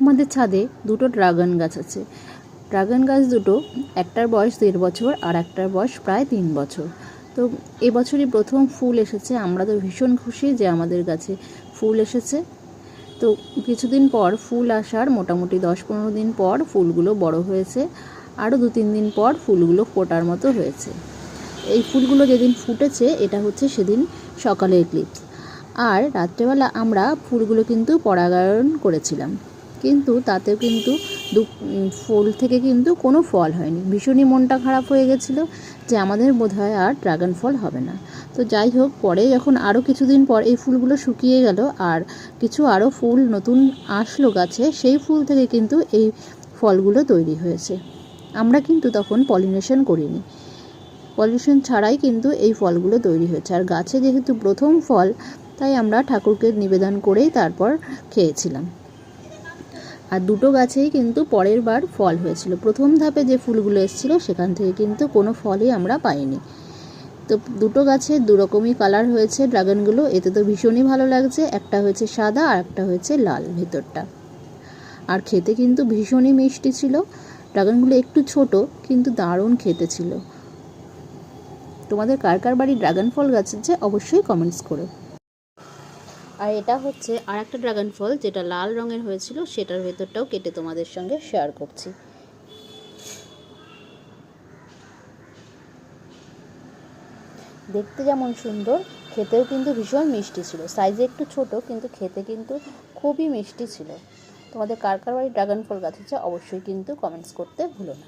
আমাদের ছাদে দুটো ড্রাগন গাছ আছে। ড্রাগন গাছ দুটো, একটার বয়স 1.5 বছর আর একটার বয়স প্রায় 3 বছর। তো এবছরই প্রথম ফুল এসেছে। আমরা তো ভীষণ খুশি যে আমাদের গাছে ফুল এসেছে। তো কিছুদিন পর ফুল আসার মোটামুটি 10-15 দিন পর ফুলগুলো বড় হয়েছে। আরও 2-3 দিন পর ফুলগুলো ফোটার মতো হয়েছে। এই ফুলগুলো যেদিন ফুটেছে এটা হচ্ছে সেদিন সকালের ক্লিপস। আর রাত্রেবেলা আমরা ফুলগুলো কিন্তু পরাগায়ন করেছিলাম, কিন্তু তাতেও কিন্তু ফুল থেকে কিন্তু কোনো ফল হয়নি। ভীষণই মনটা খারাপ হয়ে গেছিলো যে আমাদের বোধহয় আর ড্রাগন ফল হবে না। তো যাই হোক, পরে যখন আরও কিছুদিন পর এই ফুলগুলো শুকিয়ে গেল আর কিছু আরও ফুল নতুন আসলো গাছে, সেই ফুল থেকে কিন্তু এই ফলগুলো তৈরি হয়েছে। আমরা কিন্তু তখন পলিনেশন করিনি, পলিনেশন ছাড়াই কিন্তু এই ফলগুলো তৈরি হয়েছে। আর গাছে যেহেতু প্রথম ফল, তাই আমরা ঠাকুরকে নিবেদন করেই তারপর খেয়েছিলাম। আর দুটো গাছেই কিন্তু পরের বার ফল হয়েছিল। প্রথম ধাপে যে ফুলগুলো এসেছিলো সেখান থেকে কিন্তু কোনো ফলই আমরা পাইনি। তো দুটো গাছে দুরকমই কালার হয়েছে ড্রাগনগুলো। এতে তো ভীষণই ভালো লাগছে। একটা হয়েছে সাদা আর একটা হয়েছে লাল ভেতরটা। আর খেতে কিন্তু ভীষণই মিষ্টি ছিল। ড্রাগনগুলো একটু ছোট কিন্তু দারুণ খেতে ছিল। তোমাদের কার কার বাড়ি ড্রাগন ফল গাছ আছে অবশ্যই কমেন্টস করো। আর এটা হচ্ছে আর একটা ড্রাগন ফল যেটা লাল রঙের হয়েছিল, সেটার ভেতরটাও কেটে তোমাদের সঙ্গে শেয়ার করছি। দেখতে যেমন সুন্দর, খেতেও কিন্তু ভীষণ মিষ্টি ছিল। সাইজে একটু ছোট কিন্তু খেতে কিন্তু খুবই মিষ্টি ছিল। তোমাদের কার কার বাড়ি ড্রাগন ফল গাছ আছে অবশ্যই কিন্তু কমেন্টস করতে ভুলো না।